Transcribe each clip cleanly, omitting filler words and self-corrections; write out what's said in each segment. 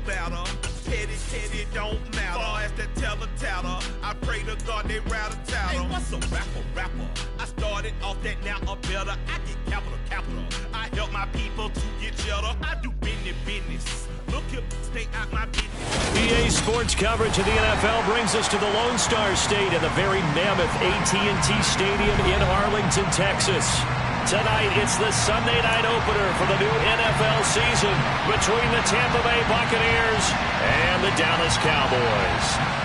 batter. Teddy, don't matter. Far as that teller-tatter, I pray to God they rattle-tattle. Hey, what's a rapper? I started off that, now I'm better. I get capital. I help my people to get cheddar. I do business. Look here, stay out my business. EA Sports coverage of the NFL brings us to the Lone Star State and the very mammoth AT&T Stadium in Arlington, Texas. Tonight, it's the Sunday night opener for the new NFL season between the Tampa Bay Buccaneers and the Dallas Cowboys.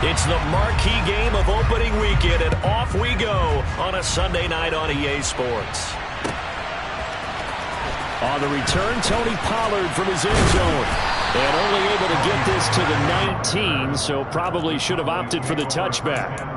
It's the marquee game of opening weekend, and off we go on a Sunday night on EA Sports. On the return, Tony Pollard from his end zone. And only able to get this to the 19, so probably should have opted for the touchback.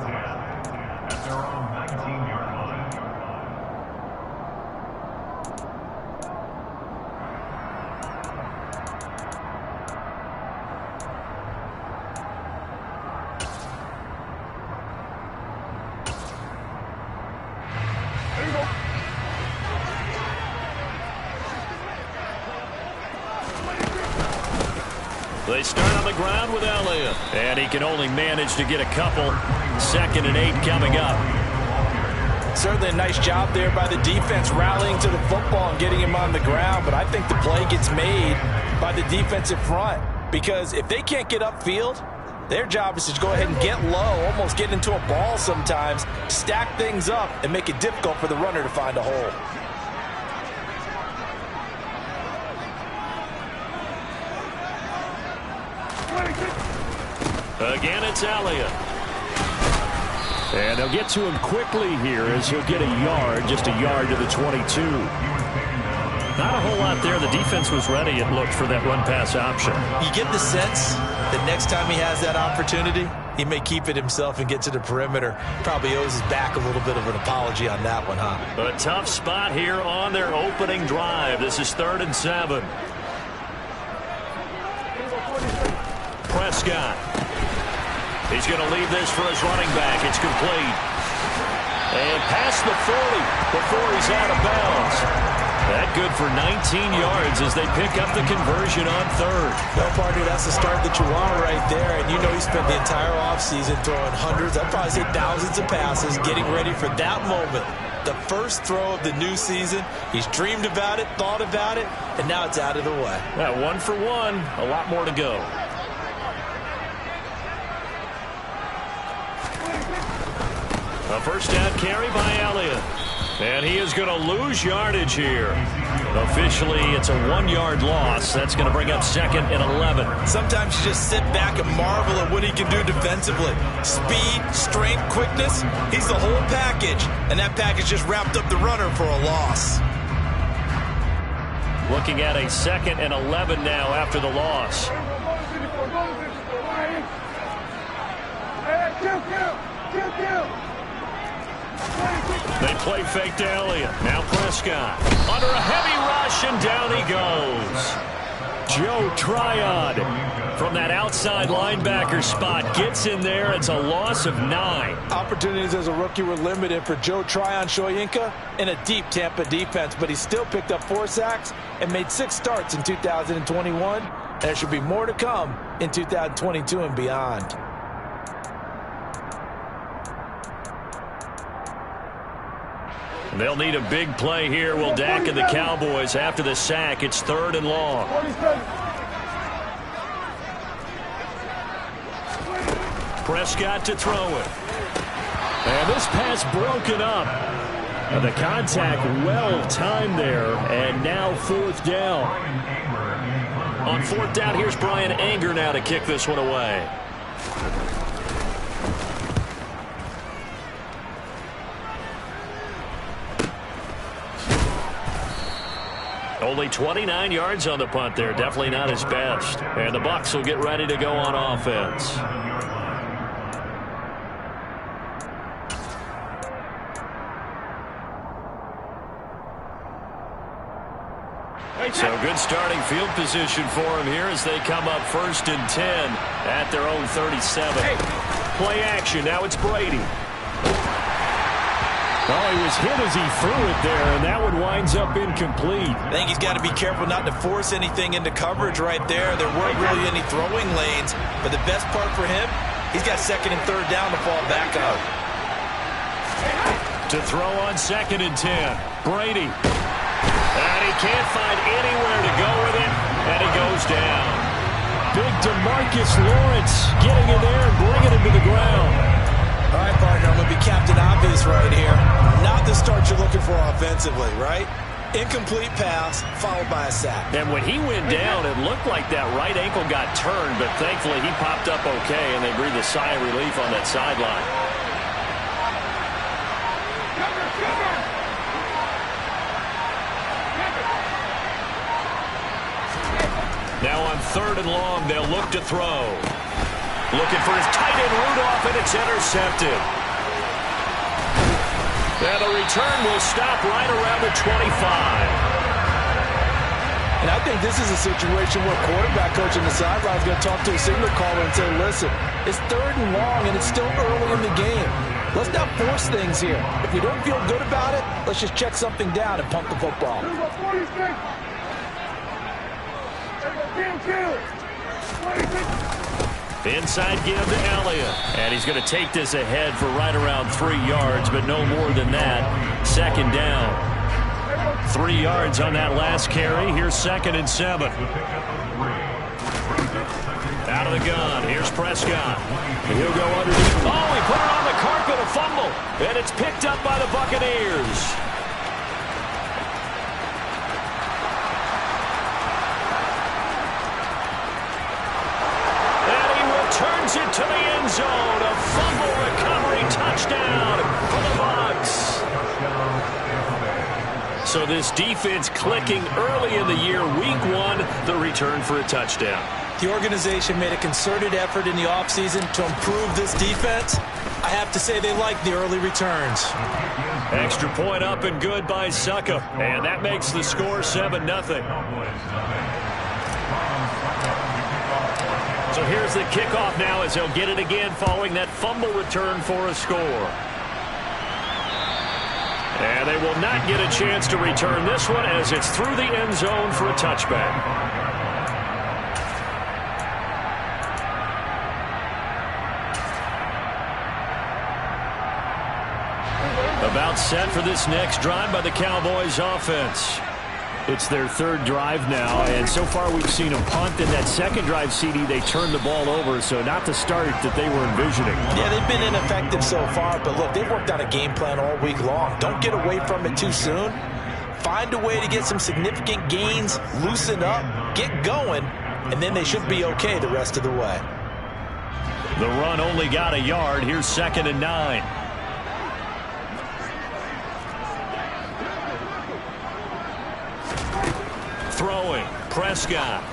They start on the ground with Elliott. And he can only manage to get a couple. 2nd and 8 coming up. Certainly a nice job there by the defense rallying to the football and getting him on the ground. But I think the play gets made by the defensive front. Because if they can't get upfield, their job is to go ahead and get low, almost get into a ball sometimes, stack things up, and make it difficult for the runner to find a hole. Again, it's Elliott. And they'll get to him quickly here as he'll get a yard, just a yard to the 22. Not a whole lot there. The defense was ready, it looked, for that run-pass option. You get the sense that next time he has that opportunity, he may keep it himself and get to the perimeter. Probably owes his back a little bit of an apology on that one, huh? A tough spot here on their opening drive. This is 3rd and 7. Prescott. He's going to leave this for his running back. It's complete. And past the 40 before he's out of bounds. That good for 19 yards as they pick up the conversion on 3rd. No, partner, that's the start that you want right there. And you know he spent the entire offseason throwing hundreds, I'd probably say thousands of passes, getting ready for that moment. The first throw of the new season. He's dreamed about it, thought about it, and now it's out of the way. Yeah, 1 for 1. A lot more to go. A first down carry by Elliott. And he is going to lose yardage here. Officially, it's a 1-yard loss. That's going to bring up 2nd and 11. Sometimes you just sit back and marvel at what he can do defensively. Speed, strength, quickness. He's the whole package. And that package just wrapped up the runner for a loss. Looking at a 2nd and 11 now after the loss. They play fake to Elliott. Now Prescott. Under a heavy rush, and down he goes. Joe Tryon from that outside linebacker spot gets in there. It's a loss of 9. Opportunities as a rookie were limited for Joe Tryon-Shoyinka in a deep Tampa defense, but he still picked up 4 sacks and made 6 starts in 2021. And there should be more to come in 2022 and beyond. They'll need a big play here, will Dak and the Cowboys after the sack. It's 3rd and long. Prescott to throw it. And this pass broken up. And the contact well timed there. And now 4th down. On 4th down, here's Brian Anger now to kick this one away. Only 29 yards on the punt there. Definitely not his best. And the Bucs will get ready to go on offense. So good starting field position for him here as they come up 1st and 10 at their own 37. Play action. Now it's Brady. Oh, he was hit as he threw it there, and that one winds up incomplete. I think he's got to be careful not to force anything into coverage right there. There weren't really any throwing lanes, but the best part for him, he's got 2nd and 3rd down to fall back on. To throw on 2nd and 10. Brady. And he can't find anywhere to go with it, and he goes down. Big DeMarcus Lawrence getting in there and bringing him to the ground. All right, partner, I'm going to be Captain Obvious right here. Not the start you're looking for offensively, right? Incomplete pass, followed by a sack. And when he went down, it looked like that right ankle got turned, but thankfully he popped up okay, and they breathed a sigh of relief on that sideline. Now on 3rd and long, they'll look to throw. Looking for his tight end Rudolph, and it's intercepted. And the return will stop right around the 25. And I think this is a situation where quarterback coach on the sideline is going to talk to a signal caller and say, listen, it's 3rd and long, and it's still early in the game. Let's not force things here. If we don't feel good about it, let's just check something down and pump the football. Inside give to Elliott. And he's going to take this ahead for right around 3 yards, but no more than that. 2nd down. 3 yards on that last carry. Here's 2nd and 7. Out of the gun. Here's Prescott. He'll go underneath. Oh, he put it on the carpet, a fumble. And it's picked up by the Buccaneers. Turns it to the end zone. A fumble recovery touchdown for the Bucs. So this defense clicking early in the year. Week 1, the return for a touchdown. The organization made a concerted effort in the offseason to improve this defense. I have to say they like the early returns. Extra point up and good by Succa. And that makes the score 7-0. So here's the kickoff now as they'll get it again following that fumble return for a score. And they will not get a chance to return this one as it's through the end zone for a touchback. About set for this next drive by the Cowboys offense. It's their 3rd drive now, and so far we've seen them punt. In that 2nd drive, CD, they turned the ball over, so not the start that they were envisioning. Yeah, they've been ineffective so far, but look, they've worked on a game plan all week long. Don't get away from it too soon. Find a way to get some significant gains, loosen up, get going, and then they should be okay the rest of the way. The run only got a yard. Here's 2nd and 9. Throwing, Prescott.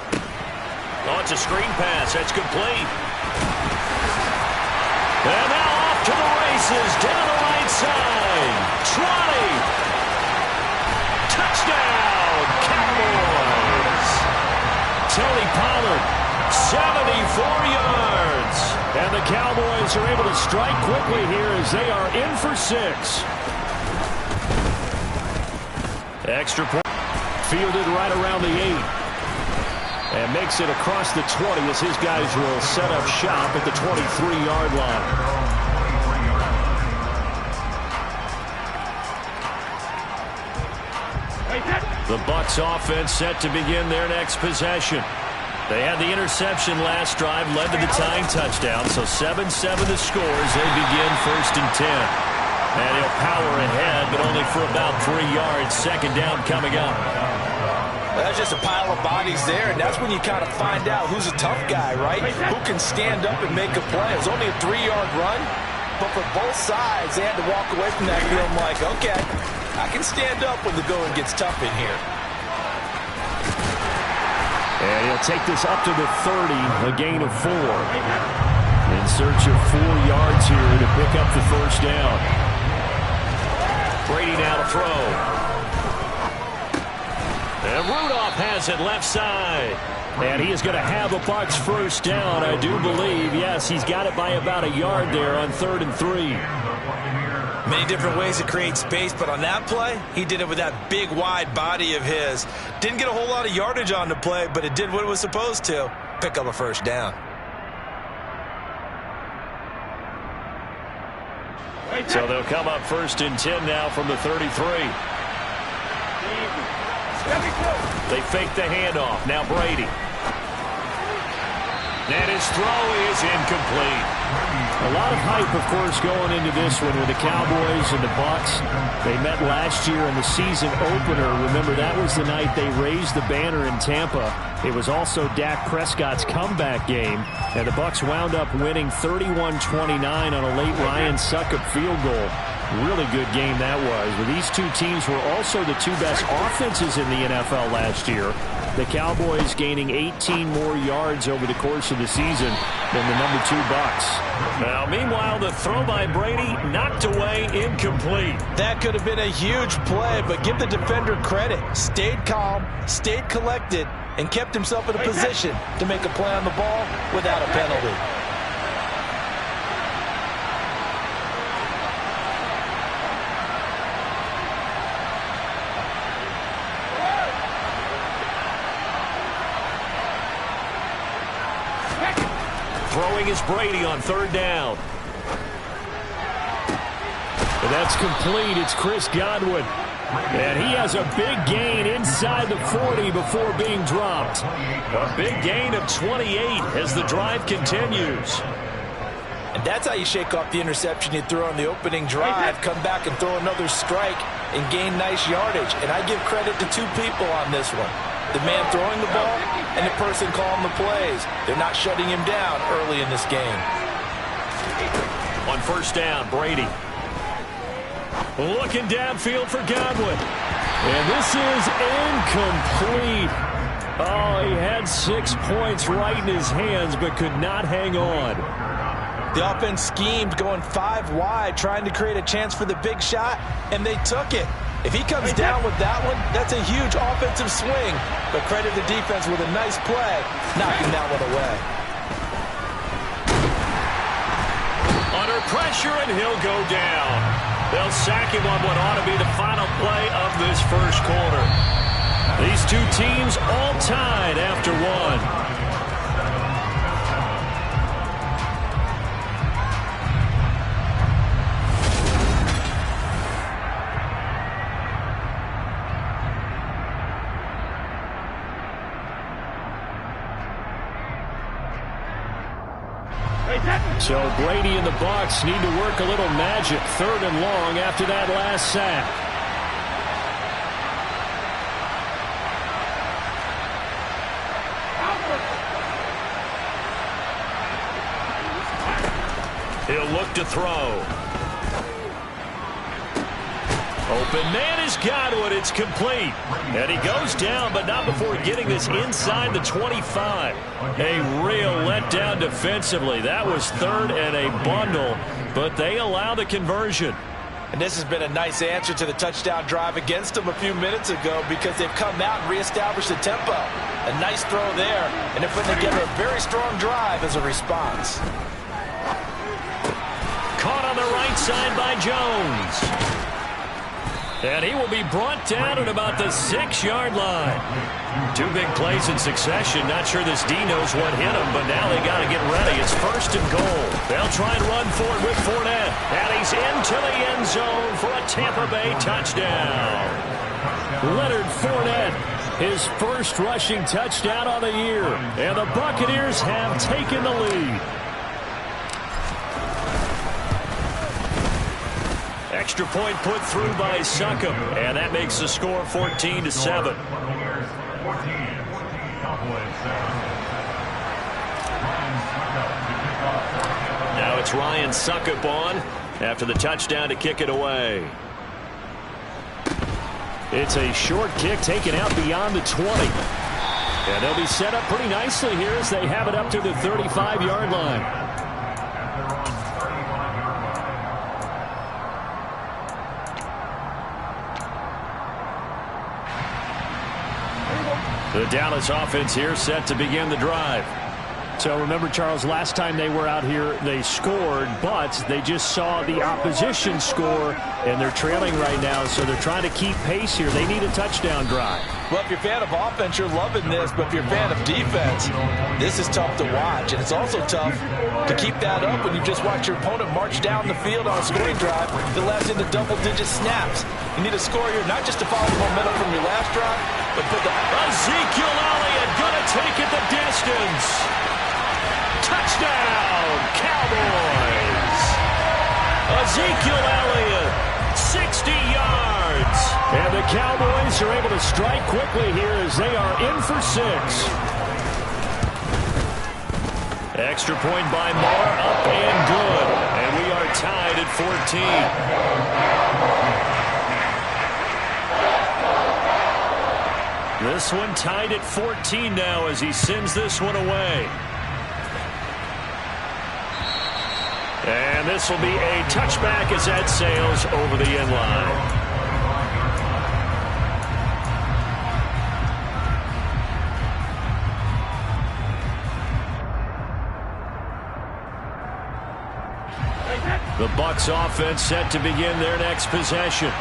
Oh, it's a screen pass. That's complete. And now off to the races, down the right side. 20. Touchdown, Cowboys. Tony Pollard, 74 yards. And the Cowboys are able to strike quickly here as they are in for 6. Extra point. Fielded right around the 8. And makes it across the 20 as his guys will set up shop at the 23-yard line. The Bucs offense set to begin their next possession. They had the interception last drive, led to the tying touchdown. So 7-7 the score as they begin 1st and 10. And he'll power ahead, but only for about 3 yards. 2nd down coming up. That's just a pile of bodies there, and that's when you kind of find out who's a tough guy, right? Who can stand up and make a play. It was only a 3-yard run, but for both sides, they had to walk away from that feeling like, okay, I can stand up when the going gets tough in here. And he'll take this up to the 30, a gain of 4. In search of 4 yards here to pick up the 1st down. Brady now to throw. And Rudolph has it left side. And he is going to have a Bucs first down, I do believe. Yes, he's got it by about a yard there on 3rd and 3. Many different ways to create space, but on that play, he did it with that big, wide body of his. Didn't get a whole lot of yardage on the play, but it did what it was supposed to. Pick up a first down. So they'll come up 1st and 10 now from the 33. They fake the handoff. Now Brady. And his throw is incomplete. A lot of hype, of course, going into this one with the Cowboys and the Bucs. They met last year in the season opener. Remember, that was the night they raised the banner in Tampa. It was also Dak Prescott's comeback game, and the Bucs wound up winning 31-29 on a late Ryan Succop field goal. Really good game that was. But these two teams were also the two best offenses in the NFL last year. The Cowboys gaining 18 more yards over the course of the season than the number 2 Bucs. Now, meanwhile, the throw by Brady knocked away, incomplete. That could have been a huge play, but give the defender credit. Stayed calm, stayed collected, and kept himself in a position to make a play on the ball without a penalty. Throwing is Brady on 3rd down. And that's complete. It's Chris Godwin. And he has a big gain inside the 40 before being dropped. A big gain of 28 as the drive continues. And that's how you shake off the interception you threw on the opening drive, come back and throw another strike and gain nice yardage. And I give credit to 2 people on this one. The man throwing the ball and the person calling the plays. They're not shutting him down early in this game. On 1st down, Brady. Looking downfield for Godwin. And this is incomplete. Oh, he had 6 points right in his hands, but could not hang on. The offense schemed going 5 wide, trying to create a chance for the big shot, and they took it. If he comes down with that one, that's a huge offensive swing. But credit the defense with a nice play, knocking that one away. Under pressure, and he'll go down. They'll sack him on what ought to be the final play of this first quarter. These two teams all tied after 1. So Brady and the Bucs need to work a little magic 3rd and long after that last sack. He'll look to throw. Open man is Godwin. It's complete. And he goes down, but not before getting this inside the 25. A real letdown defensively. That was 3rd and a bundle, but they allow the conversion. And this has been a nice answer to the touchdown drive against them a few minutes ago because they've come out and reestablished the tempo. A nice throw there, and they're putting together a very strong drive as a response. Caught on the right side by Jones. And he will be brought down at about the 6-yard line. 2 big plays in succession. Not sure this D knows what hit him, but now they got to get ready. It's 1st and goal. They'll try and run for it with Fournette. And he's into the end zone for a Tampa Bay touchdown. Leonard Fournette, his first rushing touchdown of the year. And the Buccaneers have taken the lead. Extra point put through by Succop, and that makes the score 14-7. Now it's Ryan Succop on after the touchdown to kick it away. It's a short kick taken out beyond the 20. And they'll be set up pretty nicely here as they have it up to the 35-yard line. The Dallas offense here set to begin the drive. So remember, Charles, last time they were out here, they scored, but they just saw the opposition score, and they're trailing right now, so they're trying to keep pace here. They need a touchdown drive. Well, if you're a fan of offense, you're loving this, but if you're a fan of defense, this is tough to watch, and it's also tough to keep that up when you just watch your opponent march down the field on a scoring drive that lasts into double-digit snaps. You need a score here, not just to follow the momentum from your last drive, but put the... Ezekiel Elliott gonna take it the distance. Touchdown, Cowboys! Ezekiel Elliott, 60 yards. And the Cowboys are able to strike quickly here as they are in for 6. Extra point by Moore, up and good. And we are tied at 14. This one tied at 14 now as he sends this one away. And this will be a touchback as that sails over the end line. The Bucs offense set to begin their next possession.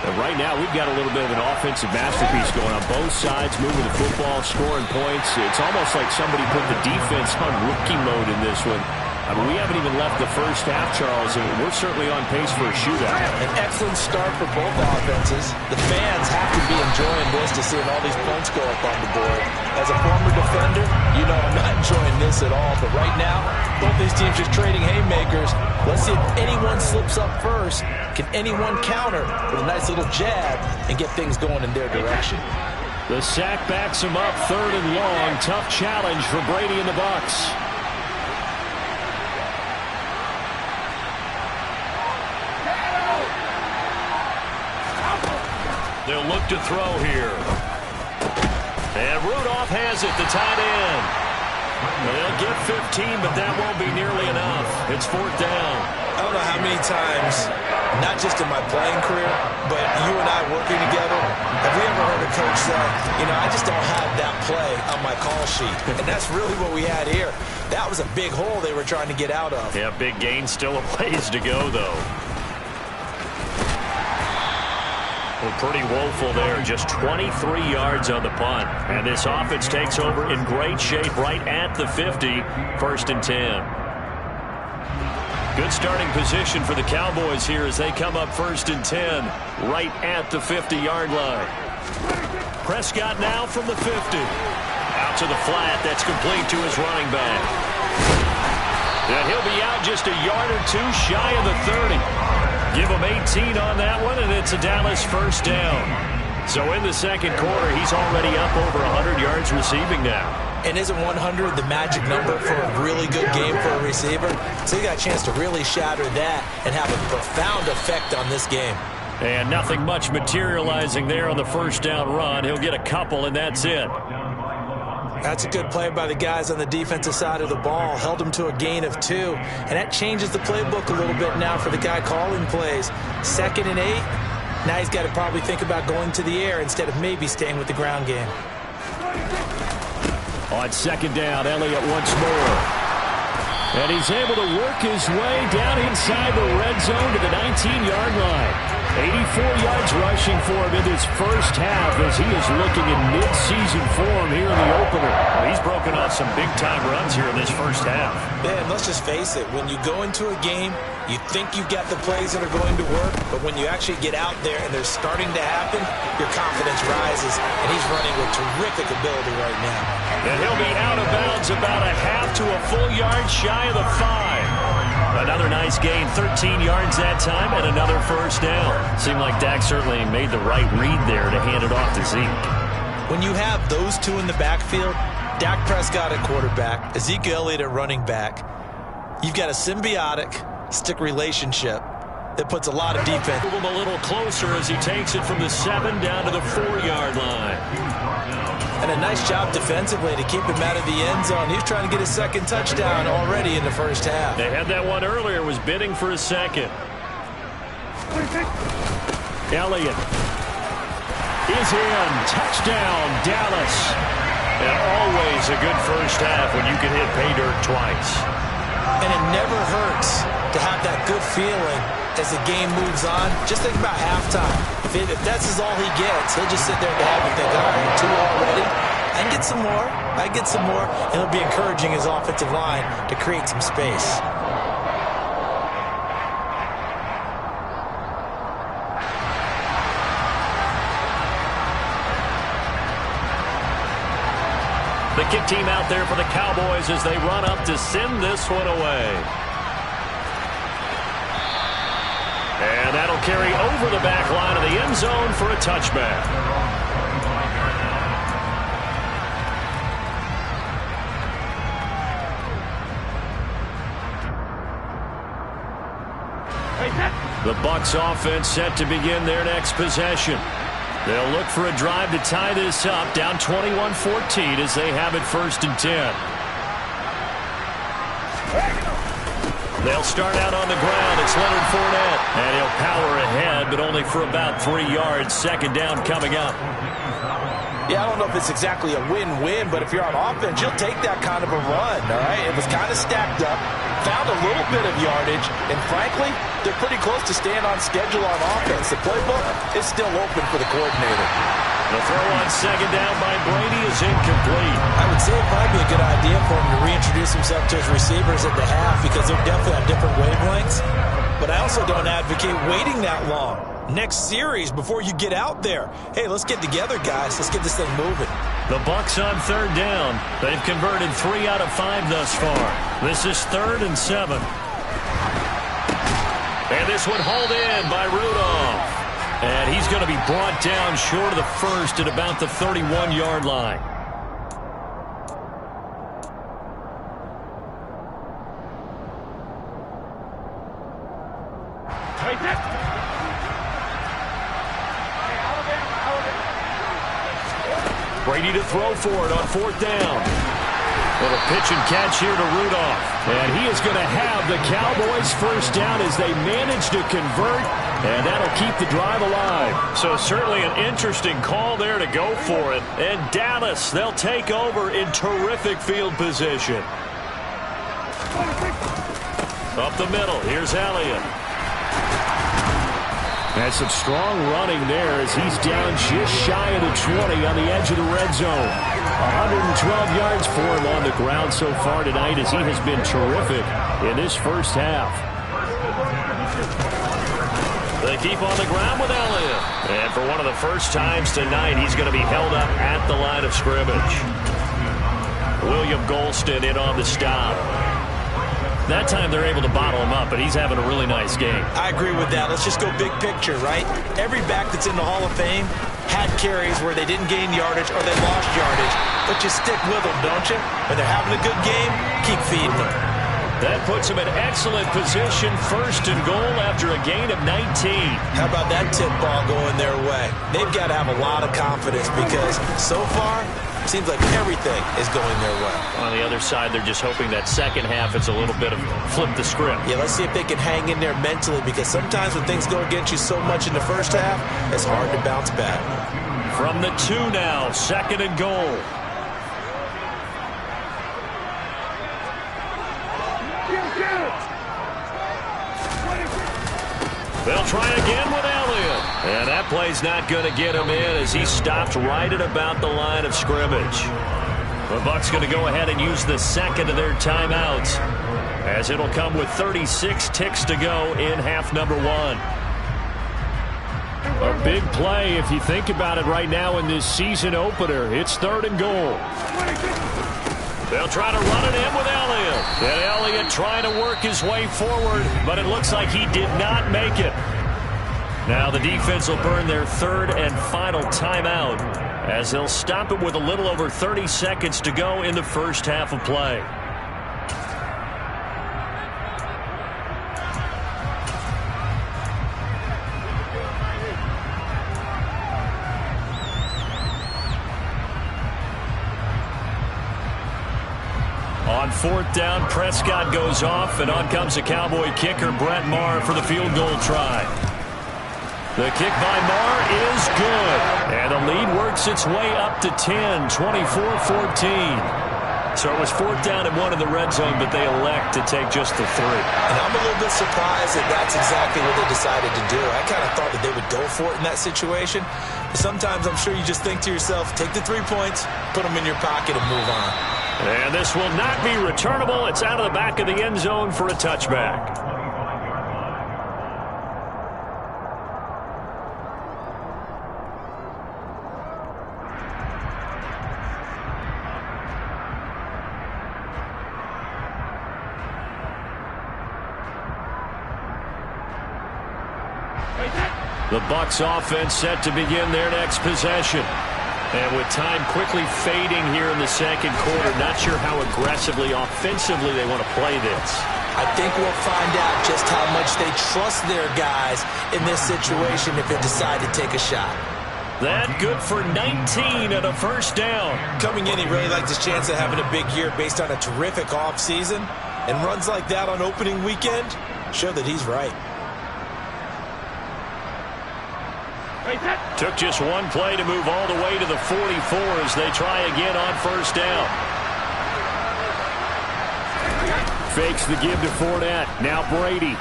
And right now, we've got a little bit of an offensive masterpiece going on both sides, moving the football, scoring points. It's almost like somebody put the defense on rookie mode in this one. I mean, we haven't even left the first half, Charles, and we're certainly on pace for a shootout. An excellent start for both offenses. The fans have to be enjoying this to seeing all these points go up on the board. As a former defender, you know I'm not enjoying this at all. But right now, both these teams just trading haymakers. Let's see if anyone slips up first. Can anyone counter with a nice little jab and get things going in their direction? The sack backs him up, 3rd and long. Tough challenge for Brady and the Bucs. They'll look to throw here. And Rudolph has it, the tight end. They'll get 15, but that won't be nearly enough. It's 4th down. I don't know how many times, not just in my playing career, but you and I working together, have we ever heard a coach say, you know, I just don't have that play on my call sheet. And that's really what we had here. That was a big hole they were trying to get out of. Yeah, big gain, still a ways to go, though. Well, pretty woeful there. Just 23 yards on the punt. And this offense takes over in great shape right at the 50. 1st and 10. Good starting position for the Cowboys here as they come up 1st and 10 right at the 50-yard line. Prescott now from the 50. Out to the flat. That's complete to his running back. And he'll be out just a yard or two shy of the 30. Give him 18 on that one, and it's a Dallas 1st down. So in the second quarter, he's already up over 100 yards receiving now. And isn't 100 the magic number for a really good game for a receiver? So you got a chance to really shatter that and have a profound effect on this game. And nothing much materializing there on the 1st down run. He'll get a couple, and that's it. That's a good play by the guys on the defensive side of the ball. Held them to a gain of 2. And that changes the playbook a little bit now for the guy calling plays. 2nd and 8. Now he's got to probably think about going to the air instead of maybe staying with the ground game. On 2nd down, Elliott once more. And he's able to work his way down inside the red zone to the 19-yard line. 84 yards rushing for him in this first half as he is looking in mid-season form here in the opener. Well, he's broken off some big-time runs here in this first half. Yeah, and let's just face it. When you go into a game, you think you've got the plays that are going to work, but when you actually get out there and they're starting to happen, your confidence rises, and he's running with terrific ability right now. And he'll be out of bounds about a half to a full yard shy of the 5. Another nice gain, 13 yards that time, and another 1st down. Seemed like Dak certainly made the right read there to hand it off to Zeke. When you have those two in the backfield, Dak Prescott at quarterback, Ezekiel Elliott at running back, you've got a symbiotic stick relationship that puts a lot of defense. Move him a little closer as he takes it from the 7 down to the 4-yard line. And a nice job defensively to keep him out of the end zone. He's trying to get his 2nd touchdown already in the first half. They had that one earlier, was bidding for a 2nd. Elliott. is in. Touchdown, Dallas. And always a good first half when you can hit pay dirt twice. And it never hurts to have that good feeling as the game moves on. Just think about halftime. If that's all he gets, he'll just sit there and have it think, all right, 2 already. I can get some more. I can get some more. And it'll be encouraging his offensive line to create some space. The kick team out there for the Cowboys as they run up to send this one away. And that'll carry over the back line of the end zone for a touchback. The Bucs offense set to begin their next possession. They'll look for a drive to tie this up, down 21-14 as they have it 1st and 10. They'll start out on the ground. It's Leonard Fournette, and he'll power ahead, but only for about 3 yards. 2nd down coming up. Yeah, I don't know if it's exactly a win-win, but if you're on offense, you'll take that kind of a run, all right? It was kind of stacked up, found a little bit of yardage, and frankly, they're pretty close to staying on schedule on offense. The playbook is still open for the coordinator. The throw on 2nd down by Brady is incomplete. I would say it'd probably be a good idea for him to reintroduce himself to his receivers at the half because they're definitely on different wavelengths. But I also don't advocate waiting that long. Next series before you get out there. Hey, let's get together, guys. Let's get this thing moving. The Bucs on 3rd down. They've converted 3 out of 5 thus far. This is 3rd and 7. And this one hauled in by Rudolph. And he's going to be brought down short of the first at about the 31-yard line. Brady to throw for it on 4th down. Little pitch and catch here to Rudolph. And he is going to have the Cowboys 1st down as they manage to convert. And that'll keep the drive alive. So certainly an interesting call there to go for it. And Dallas, they'll take over in terrific field position. Up the middle, here's Elliott. That's some strong running there as he's down just shy of the 20 on the edge of the red zone. 112 yards for him on the ground so far tonight as he has been terrific in this first half. They keep on the ground with Elliott. And for one of the first times tonight, he's going to be held up at the line of scrimmage. William Golston in on the stop. That time they're able to bottle him up, but he's having a really nice game. I agree with that. Let's just go big picture, right? Every back that's in the Hall of Fame had carries where they didn't gain yardage or they lost yardage. But you stick with them, don't you? When they're having a good game, keep feeding them. That puts him in excellent position, 1st and goal after a gain of 19. How about that tip ball going their way? They've got to have a lot of confidence because so far, it seems like everything is going their way. On the other side, they're just hoping that second half it's a little bit of flip the script. Yeah, let's see if they can hang in there mentally because sometimes when things go against you so much in the first half, it's hard to bounce back. From the 2 now, 2nd and goal. They'll try again with Elliott. And that play's not going to get him in as he stopped right at about the line of scrimmage. The Bucs going to go ahead and use the 2nd of their timeouts as it'll come with 36 ticks to go in half number 1. A big play if you think about it right now in this season opener. It's 3rd and goal. They'll try to run it in with Elliott. And Elliott trying to work his way forward, but it looks like he did not make it. Now the defense will burn their 3rd and final timeout as they'll stop it with a little over 30 seconds to go in the first half of play. On 4th down, Prescott goes off, and on comes the Cowboy kicker, Brett Maher, for the field goal try. The kick by Marr is good. And the lead works its way up to 10, 24-14. So it was 4th down and 1 in the red zone, but they elect to take just the 3. And I'm a little bit surprised that that's exactly what they decided to do. I kind of thought that they would go for it in that situation. But sometimes I'm sure you just think to yourself, take the 3 points, put them in your pocket, and move on. And this will not be returnable. It's out of the back of the end zone for a touchback. The Bucs offense set to begin their next possession. And with time quickly fading here in the second quarter, not sure how aggressively, offensively they want to play this. I think we'll find out just how much they trust their guys in this situation if they decide to take a shot. That good for 19 and a first down. Coming in, he really liked his chance of having a big year based on a terrific offseason. And runs like that on opening weekend show that he's right. Took just one play to move all the way to the 44 as they try again on first down. Fakes the give to Fournette. Now Brady.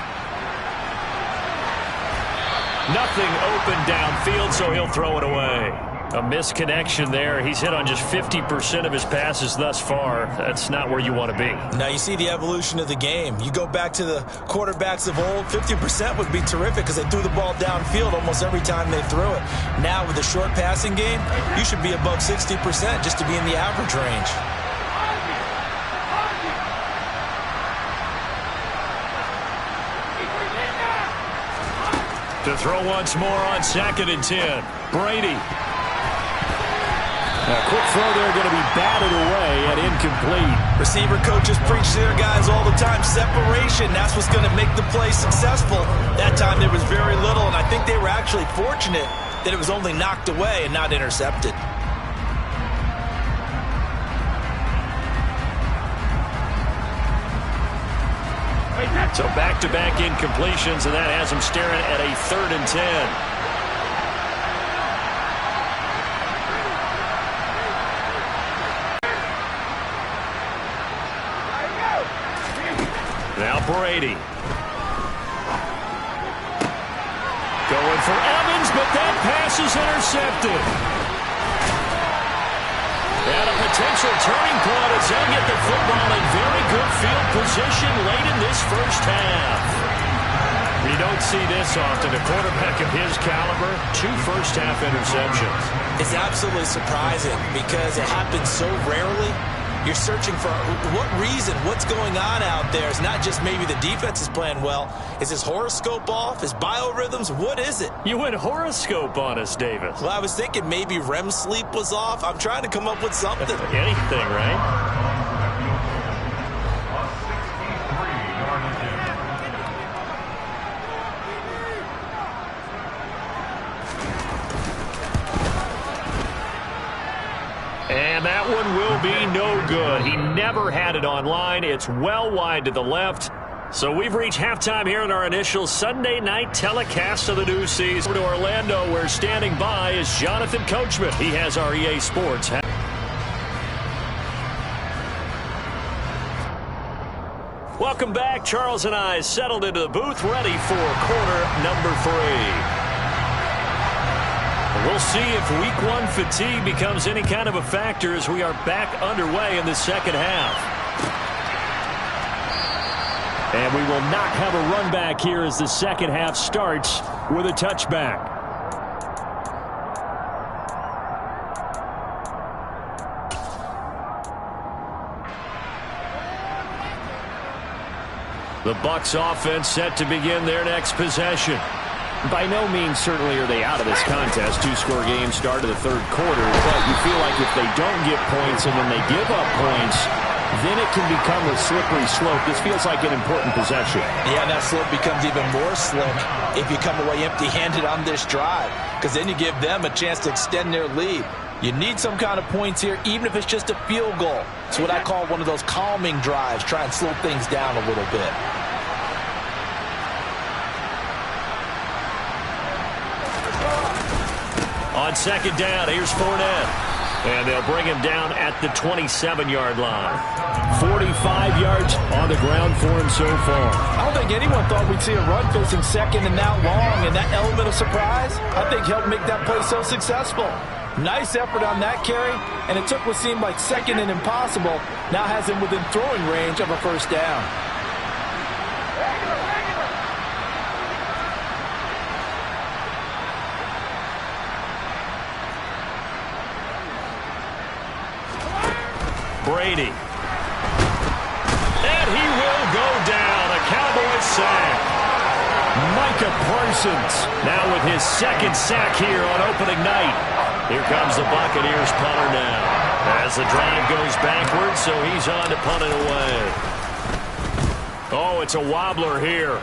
Nothing open downfield, so he'll throw it away. A misconnection there. He's hit on just 50% of his passes thus far. That's not where you want to be. Now you see the evolution of the game. You go back to the quarterbacks of old, 50% would be terrific because they threw the ball downfield almost every time they threw it. Now with the short passing game, you should be above 60% just to be in the average range. To throw once more on 2nd and 10. Brady. A quick throw there going to be batted away and incomplete. Receiver coaches preach to their guys all the time. Separation, that's what's going to make the play successful. That time there was very little, and I think they were actually fortunate that it was only knocked away and not intercepted. So back-to-back incompletions, and that has them staring at a 3rd and 10. Now Brady. Going for Evans, but that pass is intercepted. And a potential turning point as they'll get the football in very good field position late in this first half. You don't see this often. A quarterback of his caliber, 2 first-half interceptions. It's absolutely surprising because it happens so rarely. You're searching for what reason, what's going on out there. It's not just maybe the defense is playing well. Is his horoscope off? His biorhythms? What is it? You went horoscope on us, Davis. Well, I was thinking maybe REM sleep was off. I'm trying to come up with something. Anything, right? And that one will be no good. He never had it online. It's well wide to the left. So we've reached halftime here in our initial Sunday night telecast of the new season. To Orlando, where standing by is Jonathan Coachman. He has our EA Sports. Welcome back. Charles and I settled into the booth, ready for quarter number 3. We'll see if week 1 fatigue becomes any kind of a factor as we are back underway in the second half. And we will not have a run back here as the second half starts with a touchback. The Bucs offense set to begin their next possession. By no means certainly are they out of this contest. 2-score game start of the third quarter, but you feel like if they don't get points and then they give up points, then it can become a slippery slope. This feels like an important possession. Yeah, and that slope becomes even more slick if you come away empty-handed on this drive, because then you give them a chance to extend their lead. You need some kind of points here, even if it's just a field goal. It's what I call one of those calming drives. Try and slow things down a little bit. On second down, here's Fournette. And they'll bring him down at the 27-yard line. 45 yards on the ground for him so far. I don't think anyone thought we'd see a run facing second and that long, and that element of surprise, I think, helped make that play so successful. Nice effort on that carry, and it took what seemed like second and impossible, now has him within throwing range of a first down. Brady. And he will go down. A Cowboys sack. Micah Parsons now with his second sack here on opening night. Here comes the Buccaneers punter now. As the drive goes backwards, so he's on to punt it away. Oh, it's a wobbler here.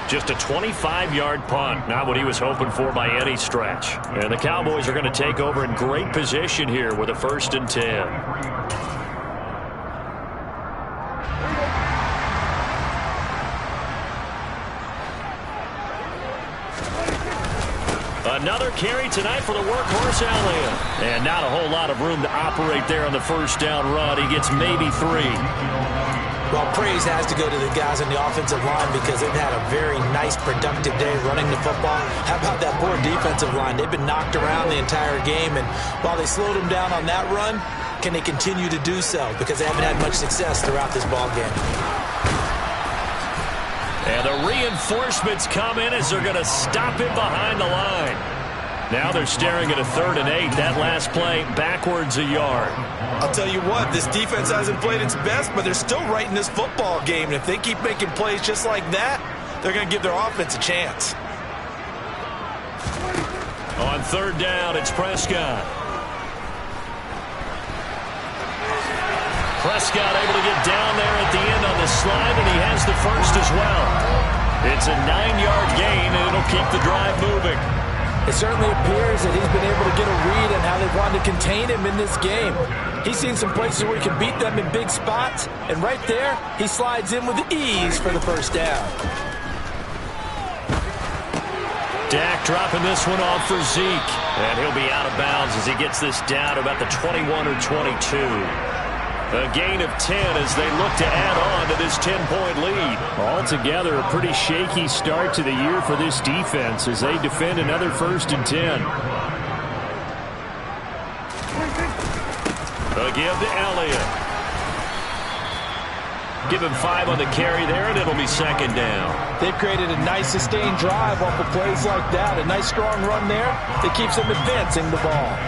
Just a 25-yard punt, not what he was hoping for by any stretch. And the Cowboys are going to take over in great position here with a 1st and 10. Another carry tonight for the workhorse Elliott. And not a whole lot of room to operate there on the first down run. He gets maybe 3. Well, praise has to go to the guys on the offensive line because they've had a very nice, productive day running the football. How about that poor defensive line? They've been knocked around the entire game, and while they slowed them down on that run, can they continue to do so? Because they haven't had much success throughout this ball game. And the reinforcements come in as they're going to stop him behind the line. Now they're staring at a 3rd and 8. That last play backwards a yard. I'll tell you what, this defense hasn't played its best, but they're still right in this football game. And if they keep making plays just like that, they're going to give their offense a chance. On 3rd down, it's Prescott. Prescott able to get down there at the end on the slide, and he has the first as well. It's a 9-yard gain, and it'll keep the drive moving. It certainly appears that he's been able to get a read on how they've wanted to contain him in this game. He's seen some places where he can beat them in big spots, and right there, he slides in with ease for the first down. Dak dropping this one off for Zeke, and he'll be out of bounds as he gets this down to about the 21 or 22. A gain of 10 as they look to add on to this 10-point lead. Altogether, a pretty shaky start to the year for this defense as they defend another 1st and 10. A give to Elliott. Give him 5 on the carry there, and it'll be 2nd down. They've created a nice sustained drive off of plays like that. A nice strong run there that keeps them advancing the ball.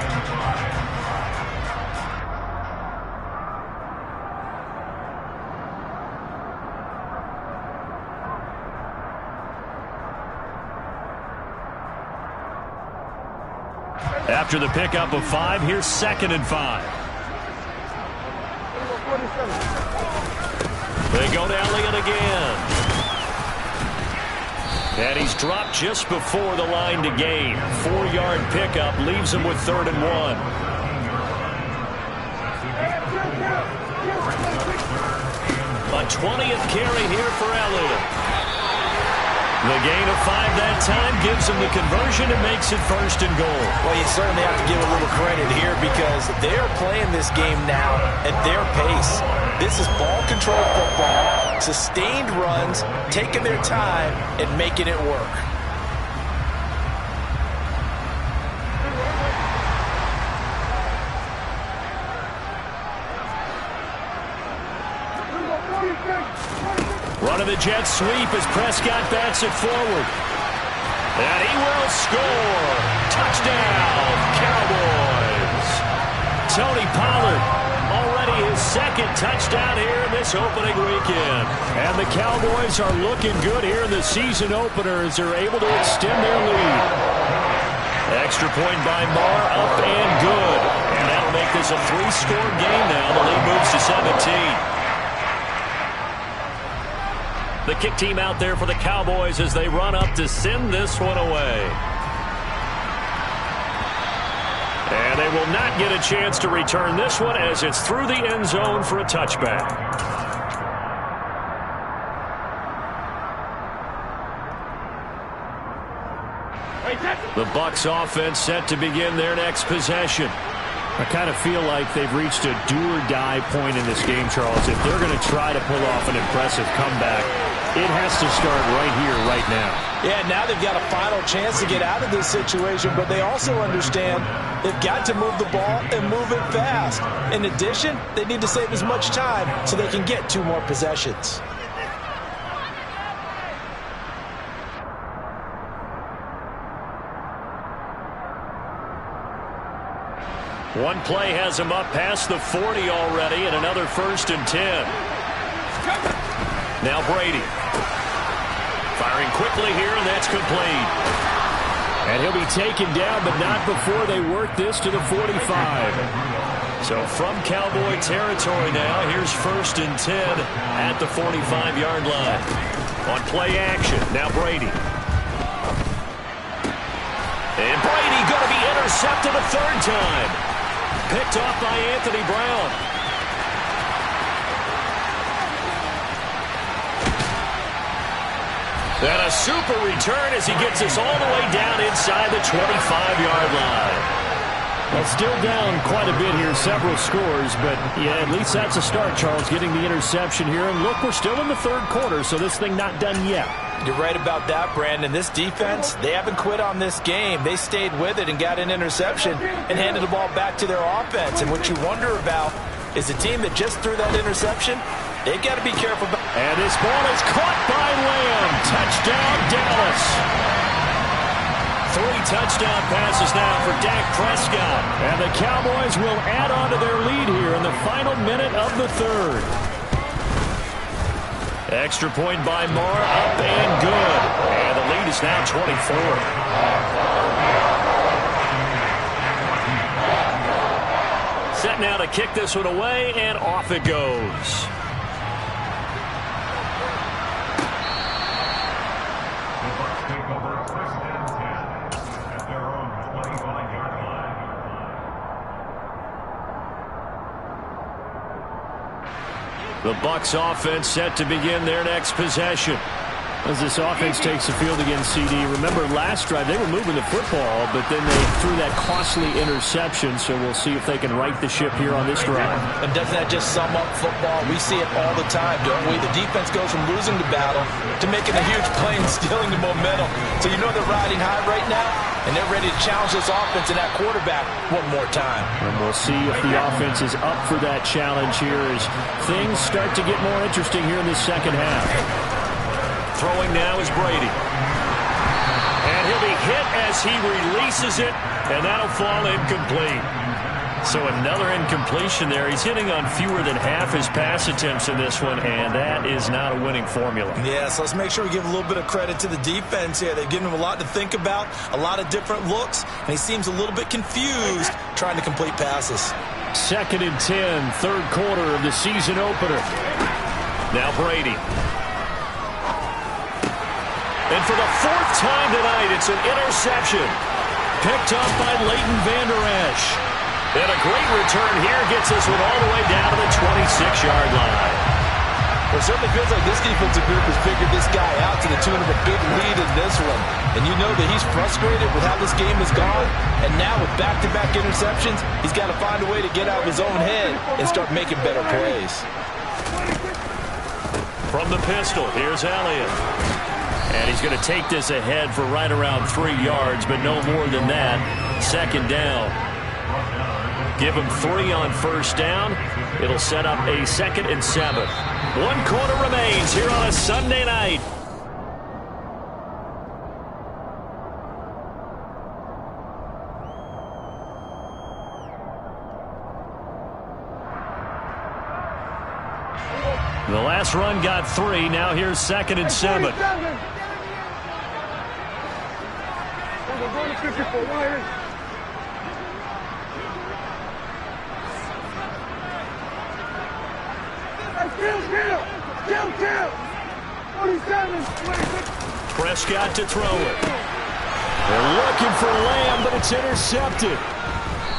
After the pickup of 5, here's 2nd and 5. They go to Elliott again. And he's dropped just before the line to gain. 4-yard pickup leaves him with 3rd and 1. A 20th carry here for Elliott. The gain of 5 that time gives him the conversion and makes it 1st and goal. Well, you certainly have to give a little credit here because they're playing this game now at their pace. This is ball control football, sustained runs, taking their time and making it work. Running the jet sweep as Prescott bats it forward. And he will score. Touchdown, Cowboys. Tony Pollard, already his 2nd touchdown here in this opening weekend. And the Cowboys are looking good here in the season opener as they're able to extend their lead. Extra point by Marr, up and good. And that'll make this a 3-score game now. The lead moves to 17. The kick team out there for the Cowboys as they run up to send this one away. And they will not get a chance to return this one as it's through the end zone for a touchback. The Bucs offense set to begin their next possession. I kind of feel like they've reached a do-or-die point in this game, Charles. If they're going to try to pull off an impressive comeback, it has to start right here, right now. Yeah, now they've got a final chance to get out of this situation, but they also understand they've got to move the ball and move it fast. In addition, they need to save as much time so they can get 2 more possessions. One play has him up past the 40 already, and another 1st and 10. Now Brady. Firing quickly here, and that's complete. And he'll be taken down, but not before they work this to the 45. So from Cowboy territory now, here's 1st and 10 at the 45-yard line. On play action, now Brady. And Brady going to be intercepted a 3rd time. Picked off by Anthony Brown. And a super return as he gets us all the way down inside the 25-yard line. Well, still down quite a bit here, several scores, but yeah, at least that's a start, Charles, getting the interception here. And look, we're still in the 3rd quarter, so this thing not done yet. You're right about that, Brandon. This defense, they haven't quit on this game. They stayed with it and got an interception and handed the ball back to their offense. And what you wonder about is the team that just threw that interception, they've got to be careful. And this ball is caught by Lamb. Touchdown, Dallas. 3 touchdown passes now for Dak Prescott. And the Cowboys will add on to their lead here in the final minute of the 3rd. Extra point by Moore, up and good. And the lead is now 24. Set now to kick this one away, and off it goes. The Bucs offense set to begin their next possession. As this offense takes the field against CD, remember last drive they were moving the football, but then they threw that costly interception, so we'll see if they can right the ship here on this drive. And doesn't that just sum up football? We see it all the time, don't we? The defense goes from losing the battle to making a huge play and stealing the momentum. So you know they're riding high right now, and they're ready to challenge this offense and that quarterback one more time. And we'll see if the offense is up for that challenge here as things start to get more interesting here in this 2nd half. Throwing now is Brady. And he'll be hit as he releases it, and that'll fall incomplete. So another incompletion there. He's hitting on fewer than half his pass attempts in this one, and that is not a winning formula. Yeah, so let's make sure we give a little bit of credit to the defense here. They've given him a lot to think about, a lot of different looks, and he seems a little bit confused trying to complete passes. 2nd and 10, 3rd quarter of the season opener. Now Brady. And for the 4th time tonight, it's an interception. Picked up by Leighton Vander Esch. And a great return here gets this one all the way down to the 26-yard line. Well, it certainly feels like this defensive group has figured this guy out to the tune of a big lead in this one. And you know that he's frustrated with how this game has gone. And now with back-to-back interceptions, he's got to find a way to get out of his own head and start making better plays. From the pistol, here's Elliott. And he's going to take this ahead for right around 3 yards, but no more than that. 2nd down. Give him 3 on 1st down. It'll set up a 2nd and 7. 1 quarter remains here on a Sunday night. The last run got 3. Now here's 2nd and 7. Prescott to throw it. They're looking for Lamb, but it's intercepted.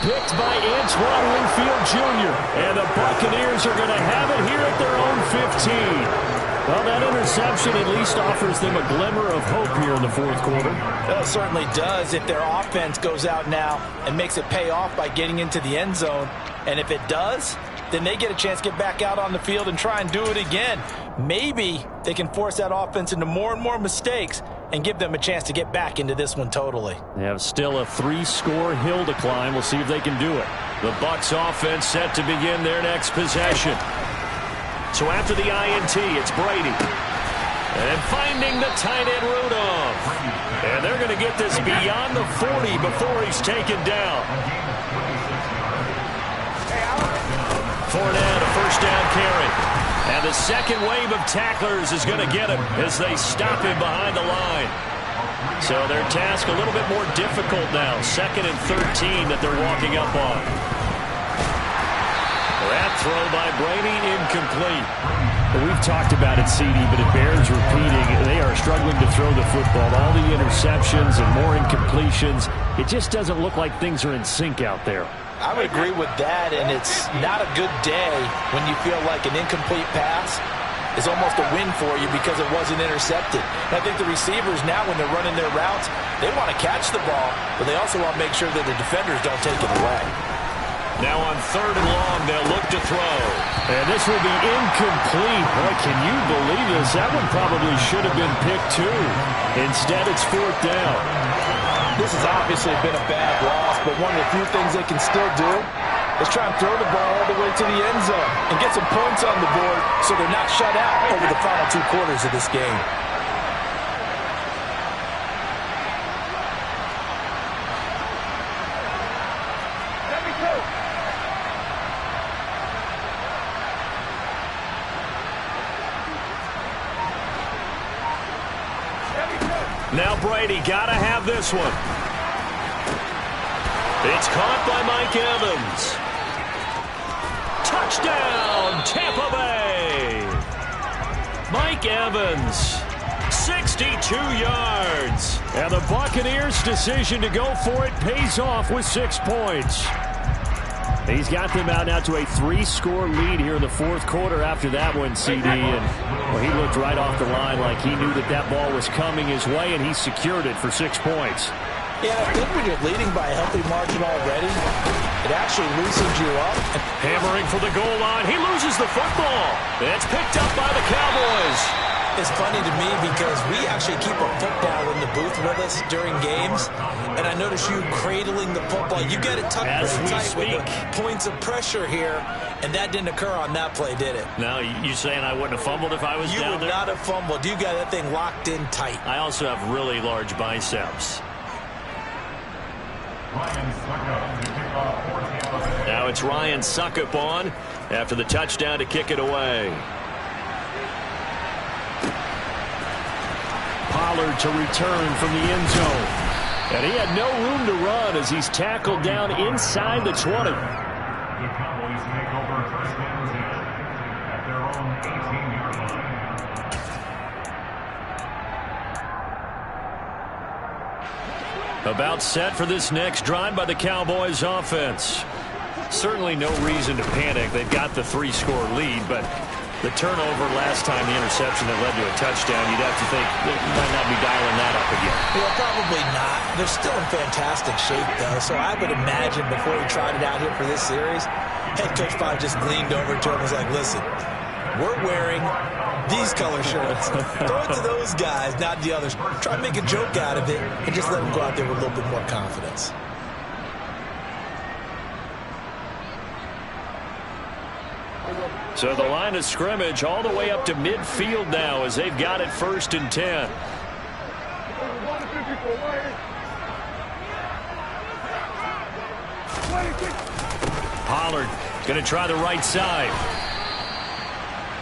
Picked by Antoine Winfield Jr. And the Buccaneers are going to have it here at their own 15. Well, that interception at least offers them a glimmer of hope here in the fourth quarter. Well, it certainly does if their offense goes out now and makes it pay off by getting into the end zone. And if it does, then they get a chance to get back out on the field and try and do it again. Maybe they can force that offense into more and more mistakes and give them a chance to get back into this one totally. They have still a 3-score hill to climb. We'll see if they can do it. The Bucs offense set to begin their next possession. So after the INT, it's Brady. And finding the tight end Rudolph. And they're going to get this beyond the 40 before he's taken down. Fournette, a first down carry. And the second wave of tacklers is going to get him as they stop him behind the line. So their task a little bit more difficult now. 2nd and 13 that they're walking up on. That throw by Brady incomplete. We've talked about it, CD, but it bears repeating. They are struggling to throw the football. All the interceptions and more incompletions. It just doesn't look like things are in sync out there. I would agree with that, and it's not a good day when you feel like an incomplete pass is almost a win for you because it wasn't intercepted. And I think the receivers now, when they're running their routes, they want to catch the ball, but they also want to make sure that the defenders don't take it away. Now on 3rd and long, they'll look to throw. And this will be incomplete. Boy, can you believe this? That one probably should have been picked too. Instead, it's 4th down. This has obviously been a bad loss, but one of the few things they can still do is try and throw the ball all the way to the end zone and get some points on the board so they're not shut out over the final 2 quarters of this game. Now Brady got to have this one. It's caught by Mike Evans. Touchdown, Tampa Bay. Mike Evans, 62 yards. And the Buccaneers' decision to go for it pays off with 6 points. He's got them out now to a 3-score lead here in the fourth quarter after that one, CD. And well, he looked right off the line like he knew that that ball was coming his way, and he secured it for 6 points. Yeah, I think when you're leading by a healthy margin already, it actually loosens you up. Hammering for the goal line. He loses the football. It's picked up by the Cowboys. It's funny to me because we actually keep a football in the booth with us during games, and I notice you cradling the football. You get it tucked very tight with the points of pressure here, and that didn't occur on that play, did it? No, you saying I wouldn't have fumbled if I was down there? You would not have fumbled. You got that thing locked in tight. I also have really large biceps. Now it's Ryan Suckup on after the touchdown to kick it away. Pollard to return from the end zone. And he had no room to run as he's tackled down inside the 20. The Cowboys take over first down position at their own 18-yard line. About set for this next drive by the Cowboys offense. Certainly no reason to panic. They've got the 3-score lead, but the turnover last time, the interception that led to a touchdown, you'd have to think they might not be dialing that up again. Well, probably not. They're still in fantastic shape, though, so I would imagine before he tried it out here for this series, head coach probably just leaned over to him and was like, listen, we're wearing these color shirts. Throw it to those guys, not the others. Try and make a joke out of it and just let them go out there with a little bit more confidence. So the line of scrimmage all the way up to midfield now as they've got it 1st and 10. Pollard going to try the right side.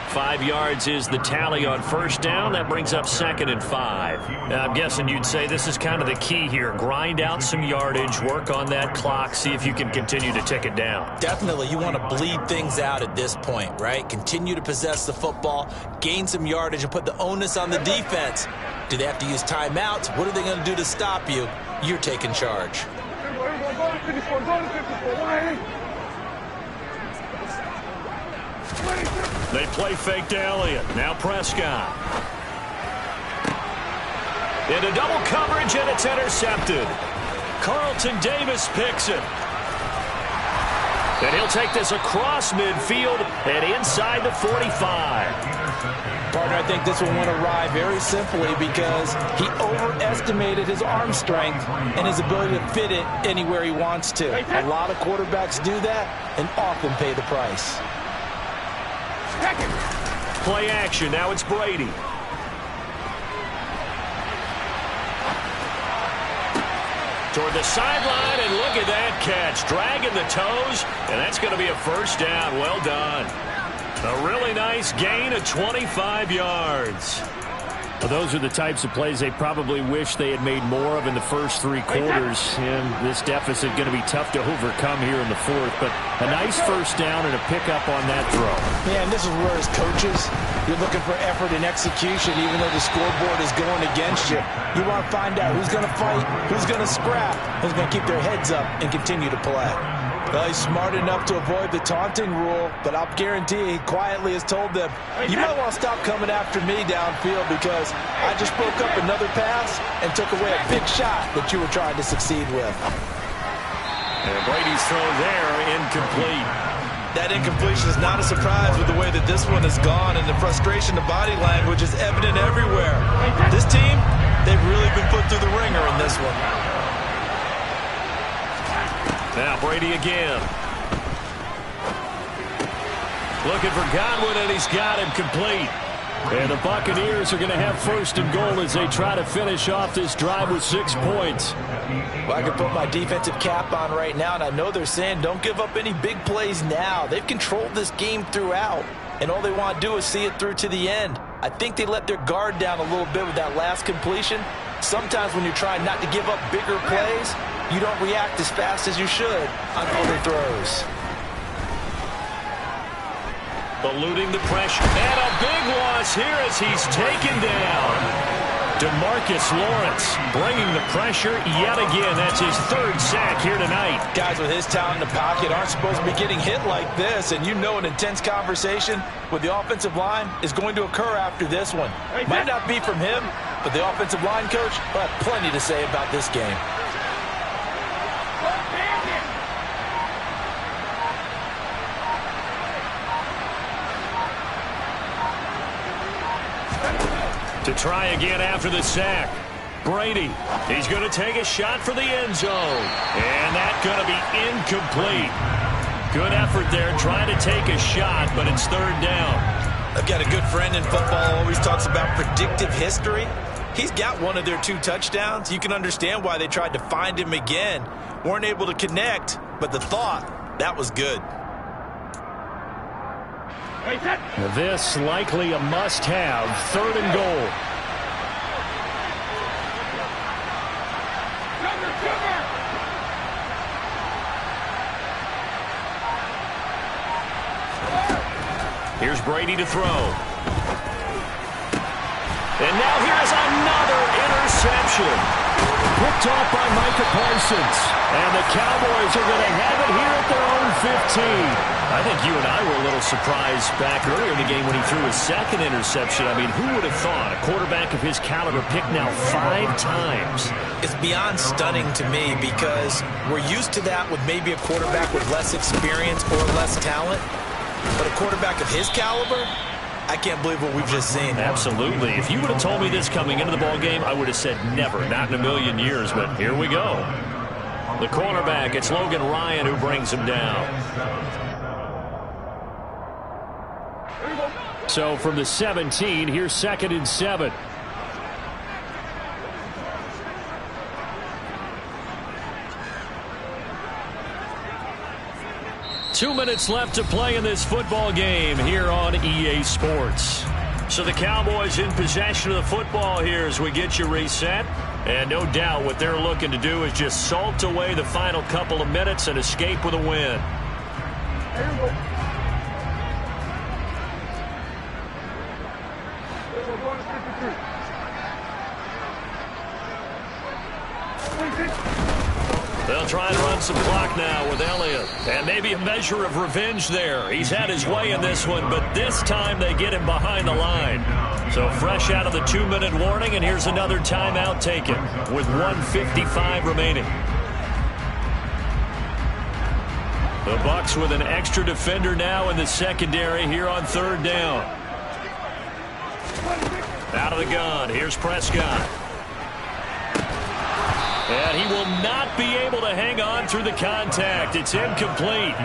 5 yards is the tally on 1st down. That brings up 2nd and 5. Now, I'm guessing you'd say this is kind of the key here. Grind out some yardage, work on that clock, see if you can continue to tick it down. Definitely. You want to bleed things out at this point, right? Continue to possess the football, gain some yardage, and put the onus on the defense. Do they have to use timeouts? What are they going to do to stop you? You're taking charge. They play fake to Elliott. Now Prescott. Into double coverage, and it's intercepted. Carlton Davis picks it. And he'll take this across midfield and inside the 45. Partner, I think this one went awry very simply because he overestimated his arm strength and his ability to fit it anywhere he wants to. A lot of quarterbacks do that and often pay the price. Play action. Now it's Brady. Toward the sideline, and look at that catch. Dragging the toes, and that's going to be a first down. Well done. A really nice gain of 25 yards. Well, those are the types of plays they probably wish they had made more of in the first 3 quarters. And this deficit going to be tough to overcome here in the 4th. But a nice first down and a pickup on that throw. Yeah, and this is where as coaches, you're looking for effort and execution, even though the scoreboard is going against you. You want to find out who's going to fight, who's going to scrap, who's going to keep their heads up and continue to play. Well, he's smart enough to avoid the taunting rule, but I'll guarantee he quietly has told them, you might want to stop coming after me downfield because I just broke up another pass and took away a big shot that you were trying to succeed with. And Brady's throw there, incomplete. That incompletion is not a surprise with the way that this one has gone, and the frustration, the body language is evident everywhere. This team, they've really been put through the ringer in this one. Now Brady again. Looking for Godwin, and he's got him complete. And the Buccaneers are going to have 1st and goal as they try to finish off this drive with 6 points. Well, I can put my defensive cap on right now, and I know they're saying don't give up any big plays now. They've controlled this game throughout, and all they want to do is see it through to the end. I think they let their guard down a little bit with that last completion. Sometimes when you're trying not to give up bigger plays, you don't react as fast as you should on other throws. Eluding the pressure. And a big loss here as he's taken down. DeMarcus Lawrence bringing the pressure yet again. That's his 3rd sack here tonight. Guys with his talent in the pocket aren't supposed to be getting hit like this, and you know an intense conversation with the offensive line is going to occur after this one. Might not be from him, but the offensive line coach will have plenty to say about this game. To try again after the sack. Brady, he's going to take a shot for the end zone. And that's going to be incomplete. Good effort there trying to take a shot, but it's 3rd down. I've got a good friend in football, always talks about predictive history. He's got one of their 2 touchdowns. You can understand why they tried to find him again. Weren't able to connect, but the thought, that was good. This likely a must-have, 3rd and goal. Here's Brady to throw. And now here's another interception. Picked off by Micah Parsons. And the Cowboys are going to have it here at their own 15. I think you and I were a little surprised back earlier in the game when he threw his 2nd interception. I mean, who would have thought a quarterback of his caliber picked now 5 times? It's beyond stunning to me because we're used to that with maybe a quarterback with less experience or less talent. But a quarterback of his caliber, I can't believe what we've just seen. Absolutely. If you would have told me this coming into the ball game, I would have said never, not in a million years. But here we go. The cornerback, it's Logan Ryan who brings him down. So from the 17, here's 2nd and 7. Two minutes left to play in this football game here on EA Sports. So the Cowboys in possession of the football here as we get you reset. And no doubt what they're looking to do is just salt away the final couple of minutes and escape with a win. They'll try and run some clock now with Elliott. And maybe a measure of revenge there. He's had his way in this one, but this time they get him behind the line. So fresh out of the 2-minute warning, and here's another timeout taken with 1:55 remaining. The Bucs with an extra defender now in the secondary here on 3rd down. Out of the gun, here's Prescott. And he will not be able to hang on through the contact. It's incomplete.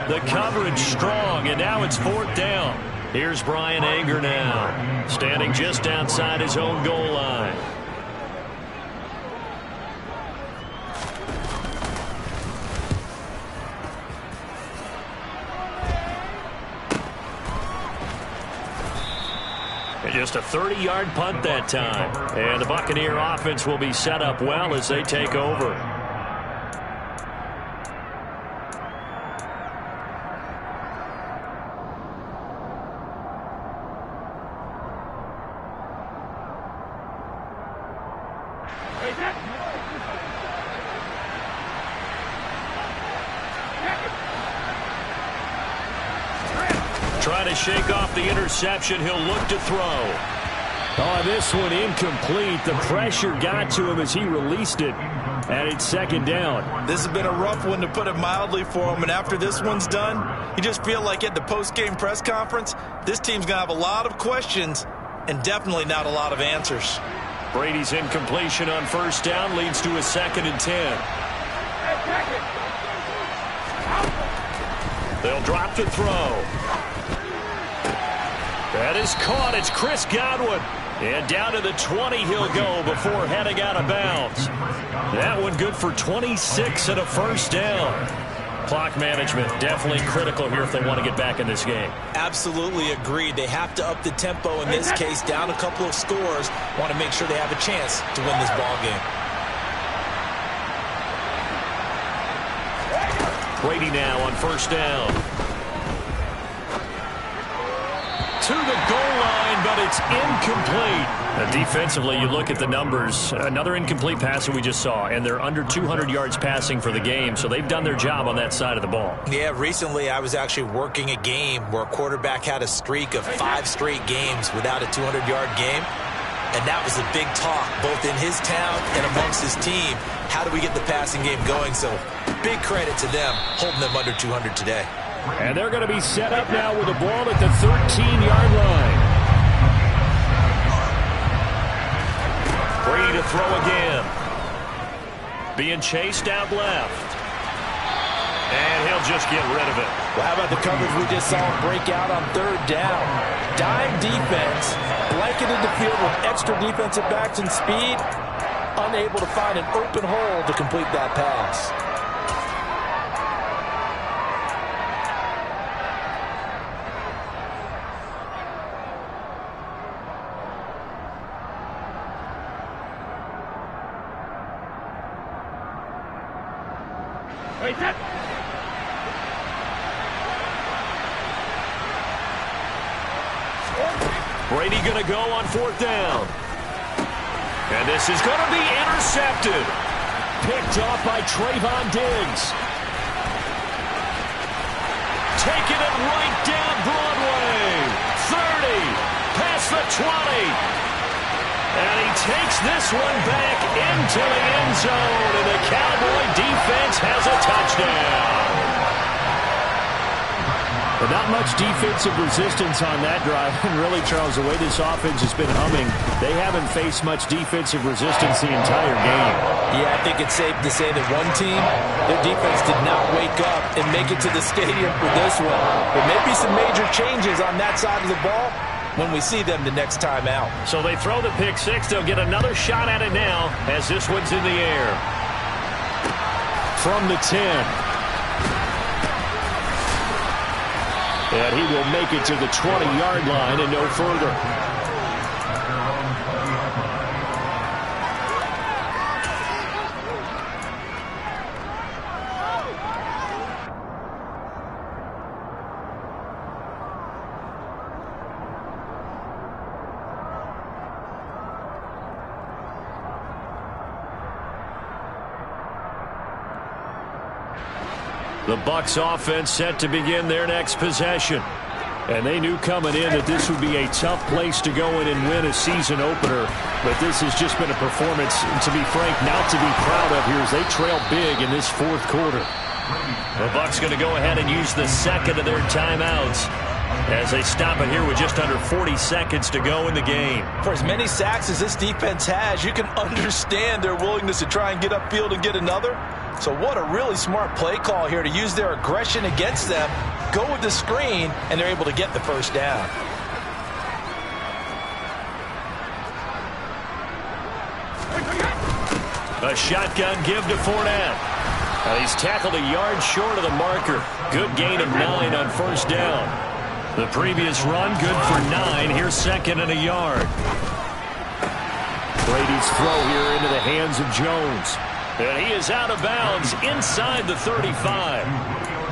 The coverage strong, and now it's 4th down. Here's Brian Anger now, standing just outside his own goal line. Just a 30-yard punt that time. And the Buccaneer offense will be set up well as they take over. Trying to shake off the interception. He'll look to throw. Oh, this one incomplete. The pressure got to him as he released it, and it's 2nd down. This has been a rough one, to put it mildly, for him. And after this one's done, you just feel like at the post-game press conference, this team's going to have a lot of questions and definitely not a lot of answers. Brady's incompletion on 1st down leads to a 2nd and 10. They'll drop to throw. That is caught. It's Chris Godwin. And down to the 20 he'll go before heading out of bounds. That one good for 26 and a 1st down. Clock management definitely critical here if they want to get back in this game. Absolutely agreed. They have to up the tempo in this case, down a couple of scores. Want to make sure they have a chance to win this ball game. Brady now on 1st down. To the goal line, but it's incomplete. Defensively, you look at the numbers. Another incomplete pass that we just saw, and they're under 200 yards passing for the game, so they've done their job on that side of the ball. Yeah, recently I was actually working a game where a quarterback had a streak of 5 straight games without a 200-yard game, and that was a big talk, both in his town and amongst his team. How do we get the passing game going? So big credit to them, holding them under 200 today. And they're going to be set up now with the ball at the 13-yard line. Brady to throw again. Being chased out left. And he'll just get rid of it. Well, how about the coverage we just saw him break out on 3rd down? Dime defense, blanketed the field with extra defensive backs and speed, unable to find an open hole to complete that pass. Brady going to go on 4th down. And this is going to be intercepted. Picked off by Trayvon Diggs. Taking it right down Broadway. 30, past the 20. And he takes this one back into the end zone. And the Cowboy defense has a touchdown. But not much defensive resistance on that drive. And really, Charles, the way this offense has been humming, they haven't faced much defensive resistance the entire game. Yeah, I think it's safe to say that one team, their defense did not wake up and make it to the stadium for this one. There may be some major changes on that side of the ball when we see them the next time out. So they throw the pick six. They'll get another shot at it now as this one's in the air. From the 10. And he will make it to the 20-yard line and no further. The Bucs offense set to begin their next possession. And they knew coming in that this would be a tough place to go in and win a season opener. But this has just been a performance, to be frank, not to be proud of here as they trail big in this fourth quarter. The Bucs going to go ahead and use the second of their timeouts as they stop it here with just under 40 seconds to go in the game. For as many sacks as this defense has, you can understand their willingness to try and get upfield and get another. So what a really smart play call here to use their aggression against them, go with the screen, and they're able to get the first down. A shotgun give to Fournette. And he's tackled a yard short of the marker. Good gain of 9 on first down. The previous run, good for 9. Here's second and a yard. Brady's throw here into the hands of Jones. And he is out of bounds inside the 35.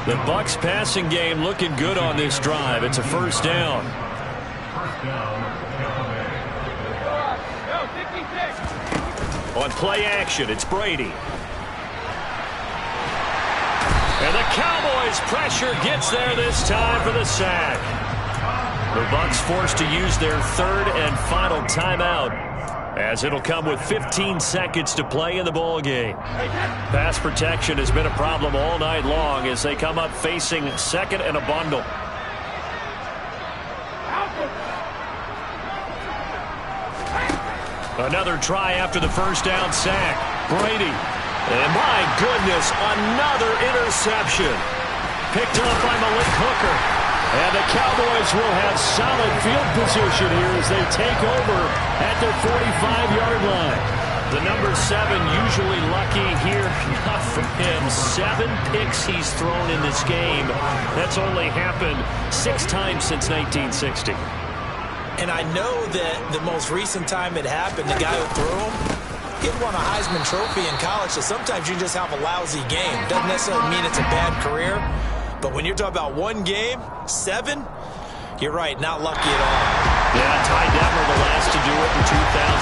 The Bucs passing game looking good on this drive. It's a first down. On play action, it's Brady. And the Cowboys' pressure gets there this time for the sack. The Bucs forced to use their third and final timeout, as it'll come with 15 seconds to play in the ball game. Pass protection has been a problem all night long as they come up facing second and a bundle. Another try after the first down sack. Brady. And my goodness, another interception. Picked up by Malik Hooker. And the Cowboys will have solid field position here as they take over at their 45-yard line. The number 7 usually lucky here. Not for him. 7 picks he's thrown in this game. That's only happened 6 times since 1960. And I know that the most recent time it happened, the guy who threw him, he won a Heisman Trophy in college, so sometimes you just have a lousy game. Doesn't necessarily mean it's a bad career, but when you're talking about one game, 7, you're right, not lucky at all. Yeah, Ty Detmer, the last to do it in 2000.